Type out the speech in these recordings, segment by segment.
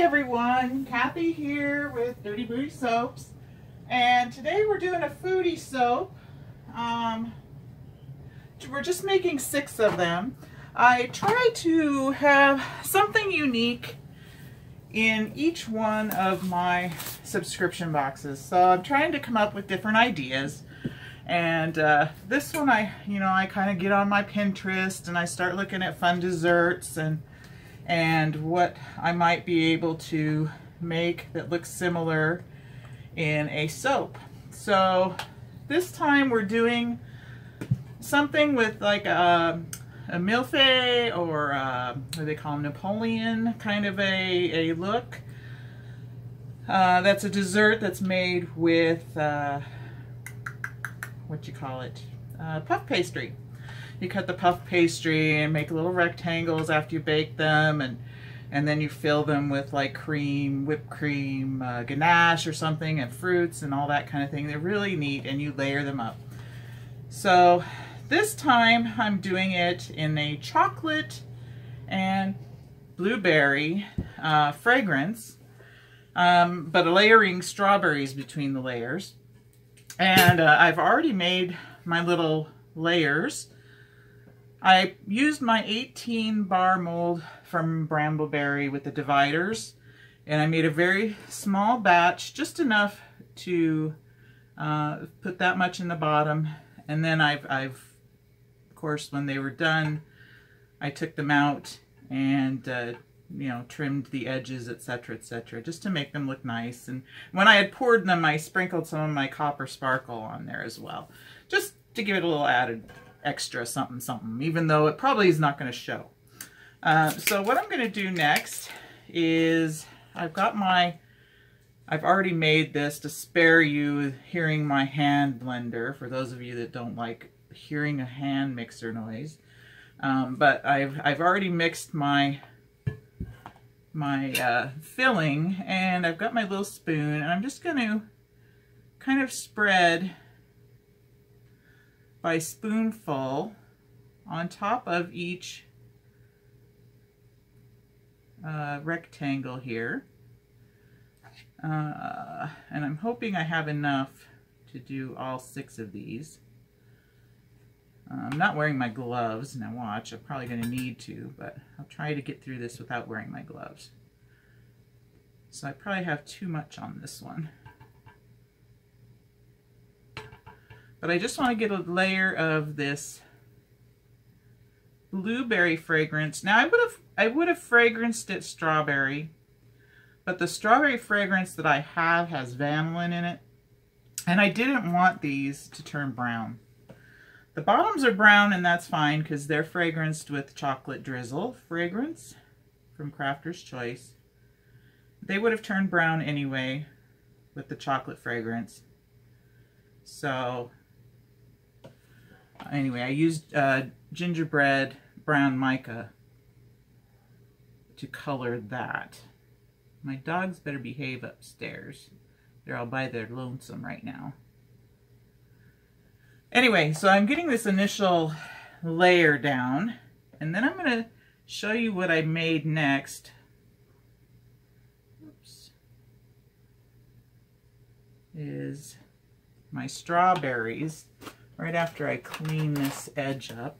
everyone, Kathy here with Dirty Booty Soaps, and today we're doing a foodie soap. We're just making 6 of them. I try to have something unique in each one of my subscription boxes, so I'm trying to come up with different ideas. And this one, I kind of get on my Pinterest and I start looking at fun desserts and what I might be able to make that looks similar in a soap. So this time we're doing something with like a Mille Fueille or what do they call them, Napoleon kind of a look. That's a dessert that's made with what you call it, puff pastry. You cut the puff pastry and make little rectangles after you bake them, and then you fill them with like cream, whipped cream, ganache or something, and fruits and all that kind of thing. They're really neat, and you layer them up. So this time I'm doing it in a chocolate and blueberry fragrance, but layering strawberries between the layers. And I've already made my little layers. I used my 18 bar mold from Brambleberry with the dividers, and I made a very small batch, just enough to put that much in the bottom. And then I've of course, when they were done, I took them out and trimmed the edges, etc., just to make them look nice. And when I had poured them, I sprinkled some of my copper sparkle on there as well, just to give it a little added extra something, even though it probably is not going to show. So what I'm going to do next is I've already made this to spare you hearing my hand blender, for those of you that don't like hearing a hand mixer noise. But I've already mixed my filling, and I've got my little spoon, and I'm just going to kind of spread by spoonful on top of each rectangle here. And I'm hoping I have enough to do all 6 of these. I'm not wearing my gloves. Now watch, I'm probably going to need to, but I'll try to get through this without wearing my gloves. So I probably have too much on this one. But I just want to get a layer of this blueberry fragrance. Now I would have fragranced it strawberry, but the strawberry fragrance that I have has vanillin in it, and I didn't want these to turn brown. The bottoms are brown, and that's fine because they're fragranced with chocolate drizzle fragrance from Crafter's Choice. They would have turned brown anyway with the chocolate fragrance. So anyway, I used gingerbread brown mica to color that. My dogs better behave upstairs. They're all by their lonesome right now. Anyway, so I'm getting this initial layer down, and then I'm going to show you what I made next. Oops. Is my strawberries. Right after I clean this edge up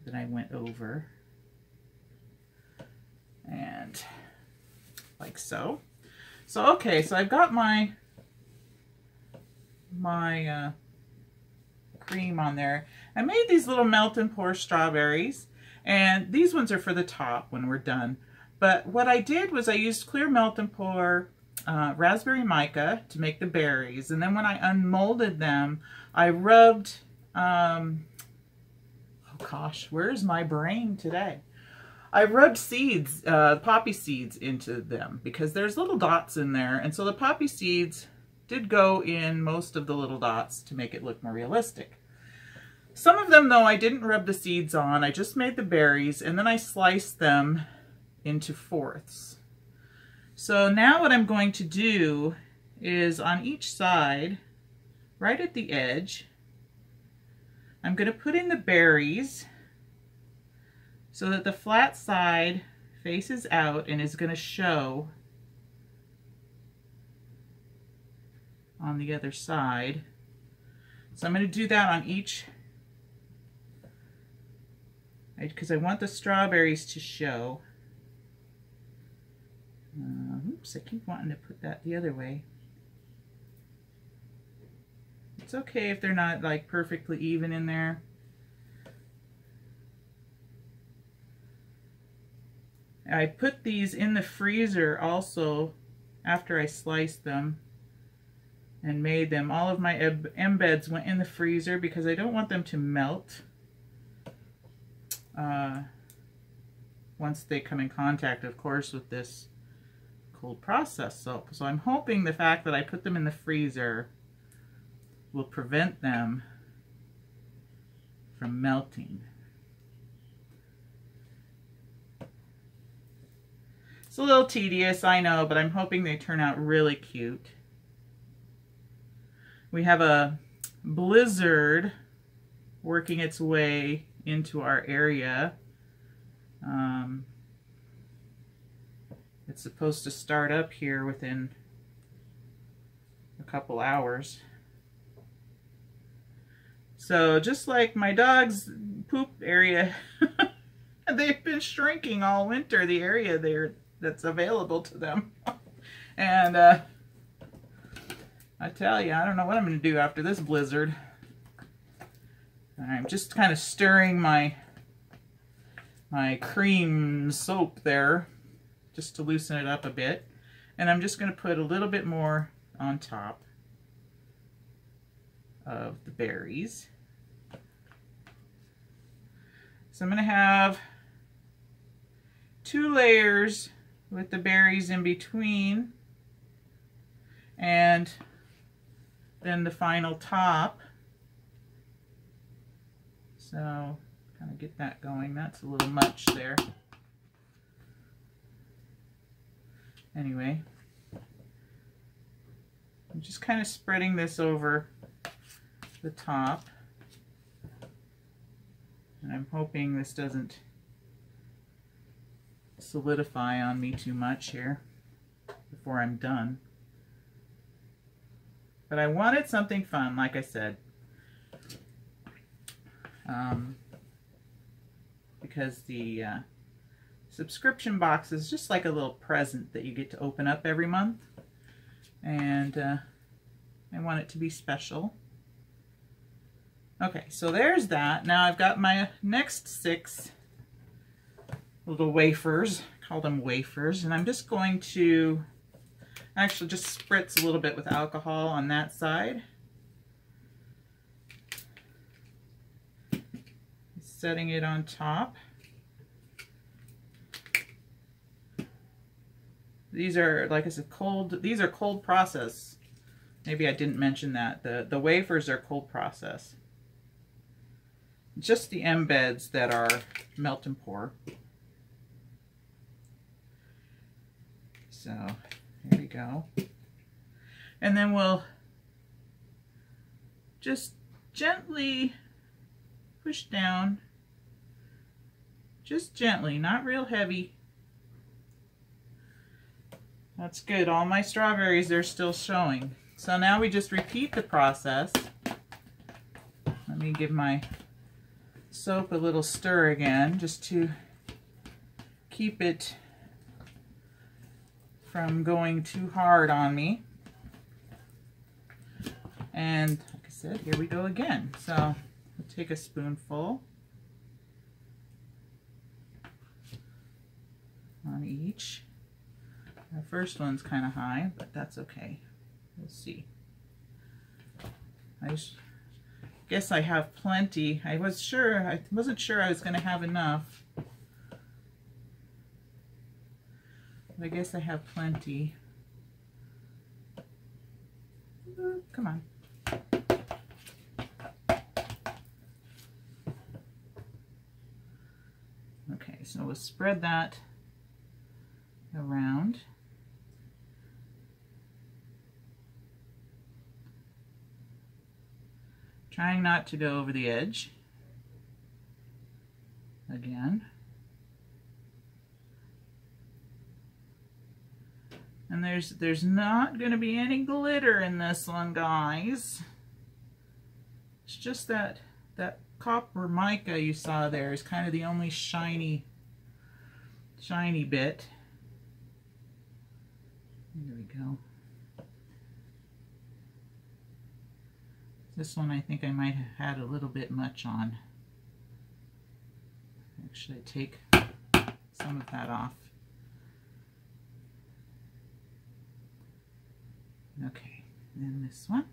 that I went over, and like so. So okay, so I've got my cream on there. I made these little melt and pour strawberries, and these ones are for the top when we're done. But what I did was I used clear melt and pour raspberry mica to make the berries, and then when I unmolded them, I rubbed oh gosh, where's my brain today? I rubbed seeds, poppy seeds into them, because there's little dots in there, and so the poppy seeds did go in most of the little dots to make it look more realistic. Some of them, though, I didn't rub the seeds on. I just made the berries, and then I sliced them into fourths. So now what I'm going to do is on each side, right at the edge, I'm going to put in the berries so that the flat side faces out and is going to show on the other side. So I'm going to do that on each, because I want the strawberries to show. Oops, I keep wanting to put that the other way. It's okay if they're not like perfectly even in there. I put these in the freezer also after I sliced them and made them. All of my embeds went in the freezer because I don't want them to melt once they come in contact, of course, with this cold processed soap. So I'm hoping the fact that I put them in the freezer will prevent them from melting. It's a little tedious, I know, but I'm hoping they turn out really cute. We have a blizzard working its way into our area. It's supposed to start up here within a couple hours. So just like my dog's poop area, they've been shrinking all winter, the area there that's available to them. And I tell you, I don't know what I'm going to do after this blizzard. I'm just kind of stirring my cream soap there just to loosen it up a bit. And I'm just going to put a little bit more on top of the berries. So I'm going to have 2 layers with the berries in between, and then the final top. So kind of get that going. That's a little much there. Anyway, I'm just kind of spreading this over the top, and I'm hoping this doesn't solidify on me too much here before I'm done. But I wanted something fun, like I said, because the subscription box is just like a little present that you get to open up every month, and I want it to be special. Okay, so there's that. Now I've got my next 6 little wafers, call them wafers, and I'm just going to actually just spritz a little bit with alcohol on that side. Setting it on top. These are, like I said, cold. These are cold process. Maybe I didn't mention that. The wafers are cold process. Just the embeds that are melt and pour. So here we go. And then we'll just gently push down. Just gently, not real heavy. That's good. All my strawberries, they're still showing. So now we just repeat the process. Let me give my soap a little stir again, just to keep it from going too hard on me. And like I said, here we go again. So we'll take a spoonful on each. The first one's kind of high, but that's okay. We'll see. I guess I have plenty. I wasn't sure I was going to have enough. But I guess I have plenty. Come on. Okay, so we'll spread that around. Trying not to go over the edge again. And there's not going to be any glitter in this one, guys. It's just that copper mica you saw there is kind of the only shiny bit. There we go. This one I think I might have had a little bit much on. Actually, take some of that off. Okay, then this one.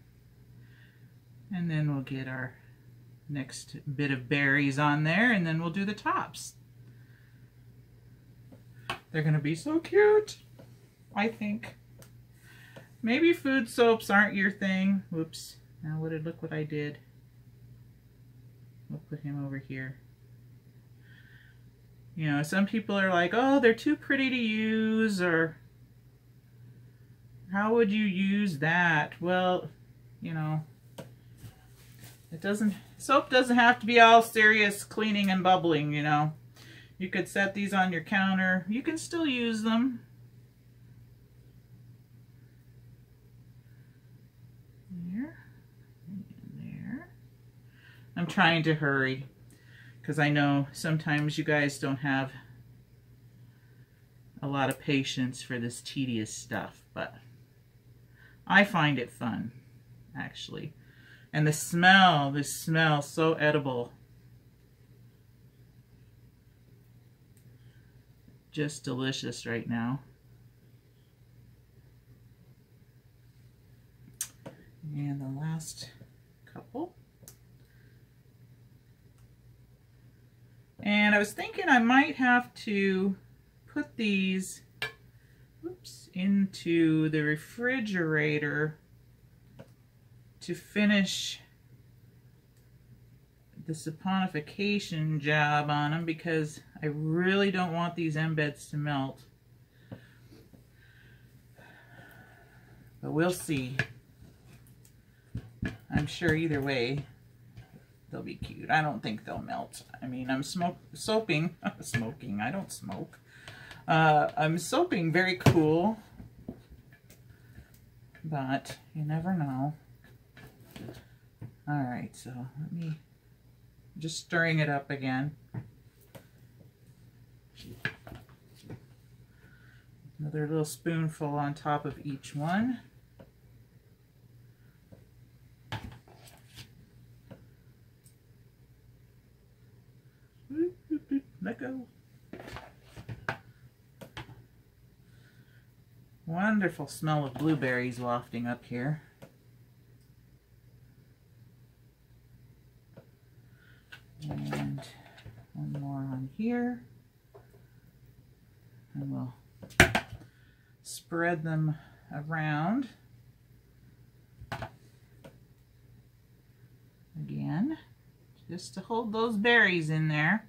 And then we'll get our next bit of berries on there, and then we'll do the tops. They're gonna be so cute, I think. Maybe food soaps aren't your thing. Whoops. Now look what I did. We'll put him over here. You know, some people are like, oh, they're too pretty to use, or how would you use that? Well, you know, soap doesn't have to be all serious cleaning and bubbling, you know. You could set these on your counter. You can still use them. There and there. I'm trying to hurry because I know sometimes you guys don't have a lot of patience for this tedious stuff, but I find it fun, actually. And the smell, this smells so edible. Just delicious right now. And the last couple. And I was thinking I might have to put these, oops, into the refrigerator to finish the saponification job on them, because I really don't want these embeds to melt. But we'll see. I'm sure either way they'll be cute. I don't think they'll melt. I mean, I'm soaping, smoking, I don't smoke. I'm soaping very cool, but you never know. Alright, so let me, just stirring it up again. Another little spoonful on top of each one. Let go. Wonderful smell of blueberries wafting up here. And one more on here. And we'll spread them around again, just to hold those berries in there.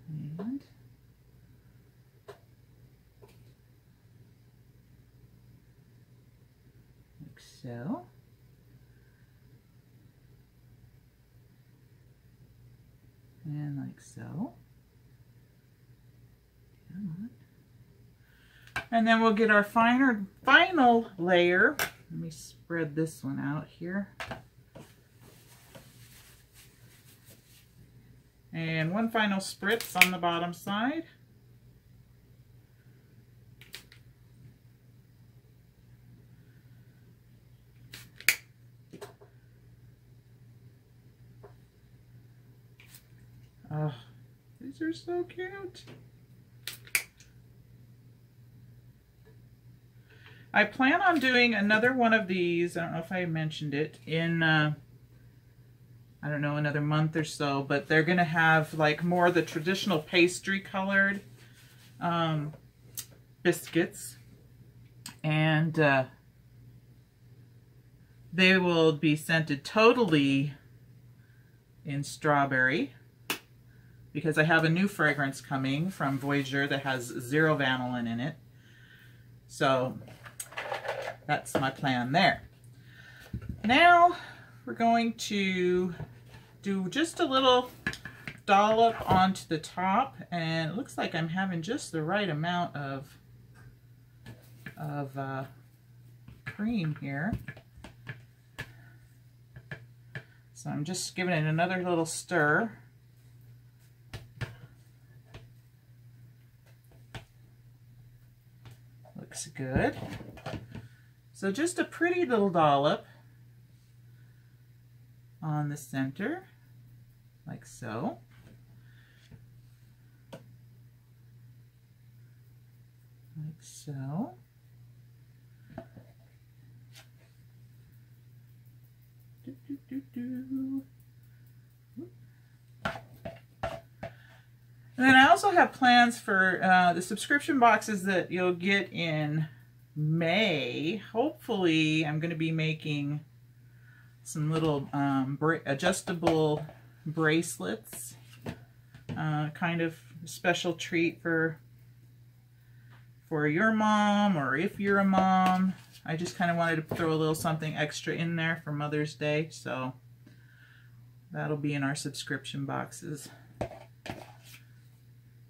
And like so. And like so. Come on. And then we'll get our final layer. Let me spread this one out here. And one final spritz on the bottom side. Oh, these are so cute. I plan on doing another one of these. I don't know if I mentioned it in, I don't know, another month or so, but they're going to have like more of the traditional pastry colored biscuits. And they will be scented totally in strawberry, because I have a new fragrance coming from Voyager that has 0 vanillin in it. So that's my plan there. Now we're going to do just a little dollop onto the top, and it looks like I'm having just the right amount of cream here. So I'm just giving it another little stir. Looks good. So just a pretty little dollop on the center, like so. Like so. And then I also have plans for the subscription boxes that you'll get in May. Hopefully, I'm going to be making some little adjustable bracelets. Kind of a special treat for your mom, or if you're a mom. I just kind of wanted to throw a little something extra in there for Mother's Day, so that'll be in our subscription boxes.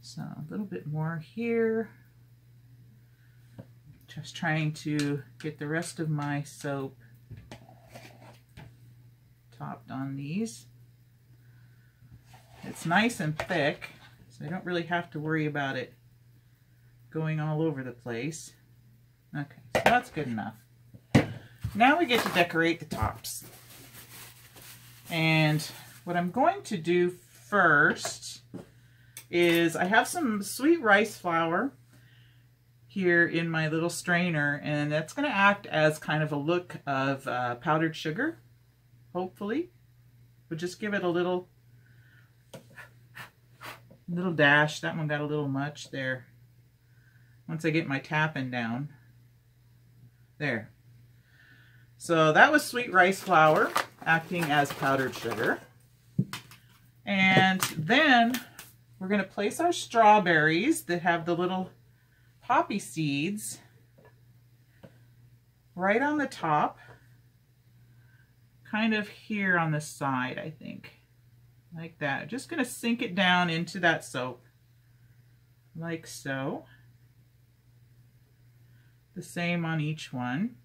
So a little bit more here. Just trying to get the rest of my soap topped on these. It's nice and thick, so I don't really have to worry about it going all over the place. Okay, so that's good enough. Now we get to decorate the tops. And what I'm going to do first is I have some sweet rice flour here in my little strainer, and that's going to act as kind of a look of powdered sugar, hopefully. We'll just give it a little dash. That one got a little much there. Once I get my tapping down. There. So that was sweet rice flour acting as powdered sugar. And then we're going to place our strawberries that have the little poppy seeds right on the top, kind of here on the side, I think, like that. Just going to sink it down into that soap, like so. The same on each one.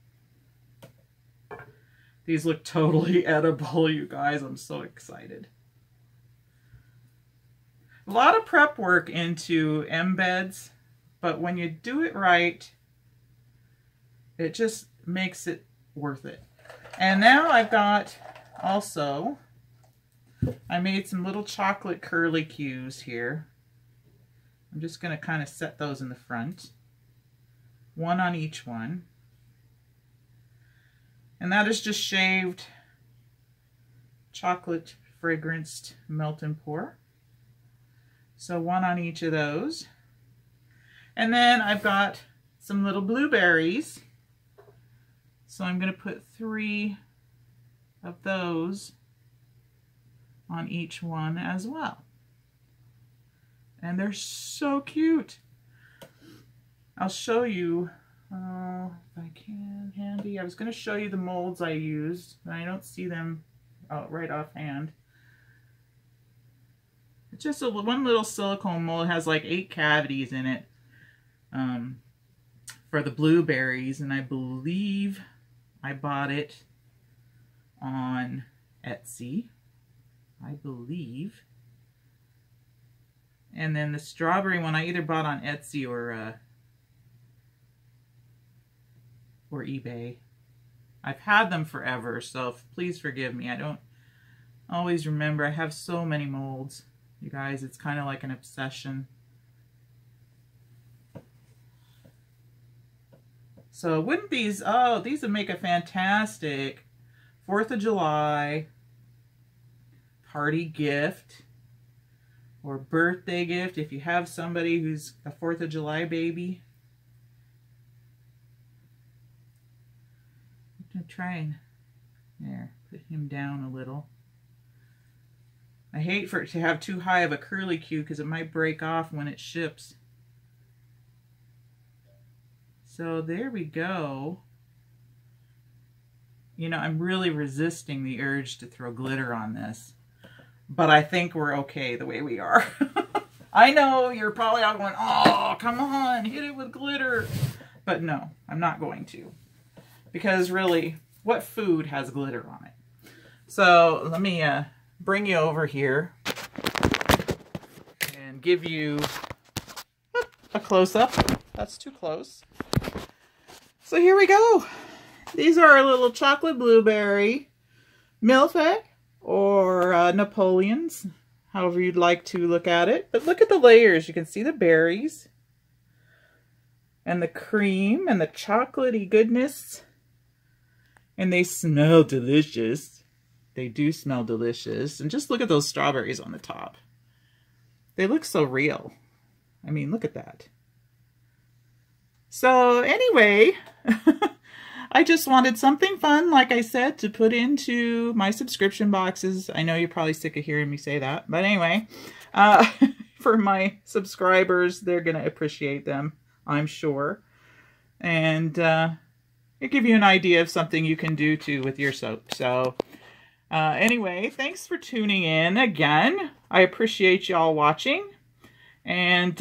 These look totally edible, you guys. I'm so excited. A lot of prep work into embeds, but when you do it right, it just makes it worth it. And now I've got also, I made some little chocolate curly cues here. I'm just going to kind of set those in the front. One on each one. And that is just shaved chocolate fragranced melt and pour. So one on each of those. And then I've got some little blueberries. So I'm going to put 3 of those on each one as well. And they're so cute. I'll show you, if I can, handy. I was going to show you the molds I used, but I don't see them right offhand. It's just one little silicone mold. It has like 8 cavities in it for the blueberries, and I believe I bought it on Etsy, I believe. And then the strawberry one I either bought on Etsy or eBay. I've had them forever, so please forgive me. I don't always remember. I have so many molds, you guys. It's kind of like an obsession. So wouldn't these, oh, these would make a fantastic 4th of July party gift or birthday gift if you have somebody who's a 4th of July baby. I'm going to try and, there, put him down a little. I hate for it to have too high of a curly cue because it might break off when it ships. So there we go. You know, I'm really resisting the urge to throw glitter on this. but I think we're okay the way we are. I know you're probably all going, oh, come on, hit it with glitter. But no, I'm not going to. Because really, what food has glitter on it? So let me bring you over here and give you a close-up. That's too close. So here we go. These are our little chocolate blueberry Mille Fueille or Napoleons, however you'd like to look at it. But look at the layers. You can see the berries and the cream and the chocolatey goodness. And they smell delicious. They do smell delicious. And just look at those strawberries on the top. They look so real. I mean, look at that. So anyway, I just wanted something fun, like I said, to put into my subscription boxes. I know you're probably sick of hearing me say that. But anyway, for my subscribers, they're going to appreciate them, I'm sure. And it'll give you an idea of something you can do too with your soap. So anyway, thanks for tuning in again. I appreciate y'all watching. And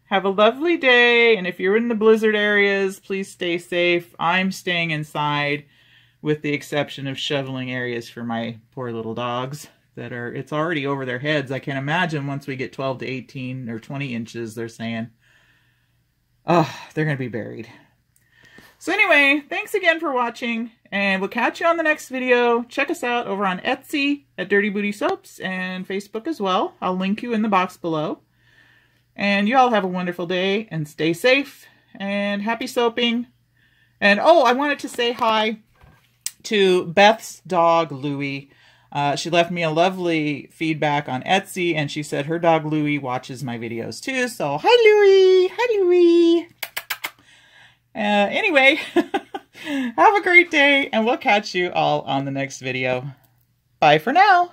have a lovely day. And if you're in the blizzard areas, please stay safe. I'm staying inside with the exception of shoveling areas for my poor little dogs that are, it's already over their heads. I can imagine once we get 12 to 18 or 20 inches, they're saying, oh, they're going to be buried. So anyway, thanks again for watching, and we'll catch you on the next video. Check us out over on Etsy at Dirty Booty Soaps and Facebook as well. I'll link you in the box below. And you all have a wonderful day, and stay safe, and happy soaping. And oh, I wanted to say hi to Beth's dog, Louie. She left me a lovely feedback on Etsy, and she said her dog, Louie, watches my videos too. So, hi, Louie. Hi, Louie. Anyway, have a great day, and we'll catch you all on the next video. Bye for now.